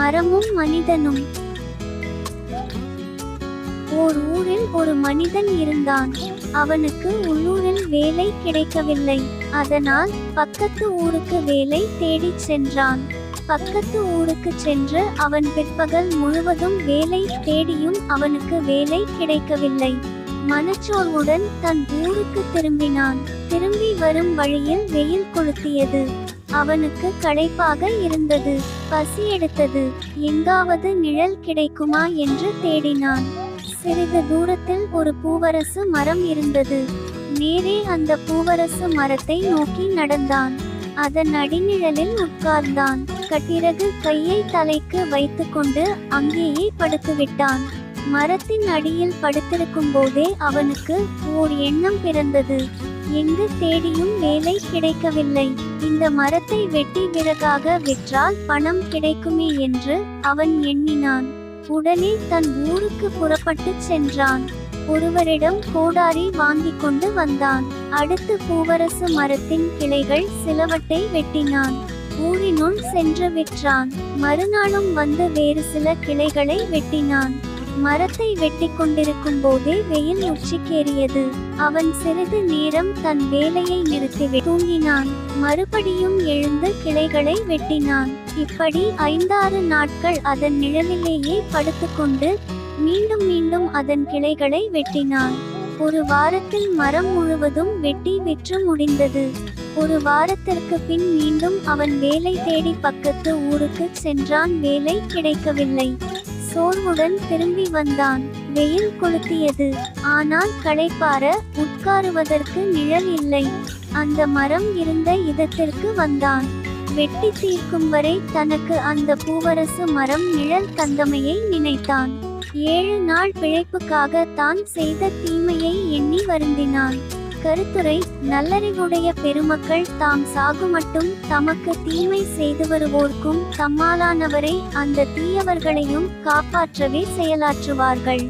மரமும் மனிதனும். ஓர் ஊரில் ஒரு மனிதன் இருந்தான். அவனுக்கு உள்ளூரில் வேலை கிடைக்கவில்லை. அதனால் பக்கத்து ஊருக்கு வேலை தேடிச் சென்றான். பக்கத்து ஊருக்கு சென்று அவன் பிற்பகல் முழுவதும் வேலை தேடியும் அவனுக்கு வேலை கிடைக்கவில்லை. மனச்சோர்வுடன் தன் ஊருக்கு திரும்பினான். திரும்பி வரும் வழியில் வெயில் கொளுத்தியது. அவனுக்கு களைப்பாக இருந்தது. பசி எடுத்தது. எங்காவது நிழல் கிடைக்குமா என்று தேடினான். சிறிது தூரத்தில் ஒரு பூவரசு மரம் இருந்தது. நேரே அந்த பூவரசு மரத்தை நோக்கி நடந்தான். அதன் அடிநிழலில் உட்கார்ந்தான். பிறகு கையை தலைக்கு வைத்துக்கொண்டு அங்கேயே படுத்துவிட்டான். மரத்தின் அடியில் படுத்திருக்கும் போதே அவனுக்கு ஓர் எண்ணம் பிறந்தது. எங்கு தேடியும் வேலை கிடைக்கவில்லை. இந்த மரத்தை வெட்டி விறகாக விற்றால் பணம் கிடைக்குமே என்று அவன் எண்ணினான். உடனே தன் ஊருக்கு புறப்பட்டு சென்றான். ஒருவரிடம் கோடாரி வாங்கிக் கொண்டு வந்தான். அடுத்து பூவரசு மரத்தின் கிளைகள் சிலவற்றை வெட்டினான். ஊரினுள் சென்று விற்றான். மறுநாளும் வந்து வேறு சில கிளைகளை வெட்டினான். மரத்தை வெட்டி கொண்டிருக்கும் போதே வெயில் உச்சிக்கேறியது. அவன் சிறிது நேரம் தன் வேலையை நிறுத்தி தூங்கினான். மறுபடியும் எழுந்து கிளைகளை வெட்டினான். இப்படி 5-6 நாட்கள் அதன் நிழலிலேயே படுத்துக்கொண்டு மீண்டும் மீண்டும் அதன் கிளைகளை வெட்டினான். ஒரு வாரத்தில் மரம் முழுவதும் வெட்டி விற்று முடிந்தது. ஒரு வாரத்திற்கு பின் மீண்டும் அவன் வேலை தேடி பக்கத்து ஊருக்கு சென்றான். வேலை கிடைக்கவில்லை. சோர்வுடன் திரும்பி வந்தான். வெயில் கொளுத்தியது. ஆனால் களைப்பார உட்காருவதற்கு நிழல் இல்லை. அந்த மரம் இருந்த இடத்திற்கு வந்தான். வெட்டி தீர்க்கும் வரை தனக்கு அந்த பூவரசு மரம் நிழல் தந்தமையை நினைத்தான். 7 நாள் பிழைப்புக்காக தான் செய்த தீமையை எண்ணி வருந்தினான். கருத்துரை: நல்லறிவுடைய பெருமக்கள் தாம் சாகுமட்டும் தமக்கு தீமை செய்து வருவோர்க்கும் தம்மாலானவரை அந்த தீயவர்களையும் காப்பாற்றவே செயலாற்றுவார்கள்.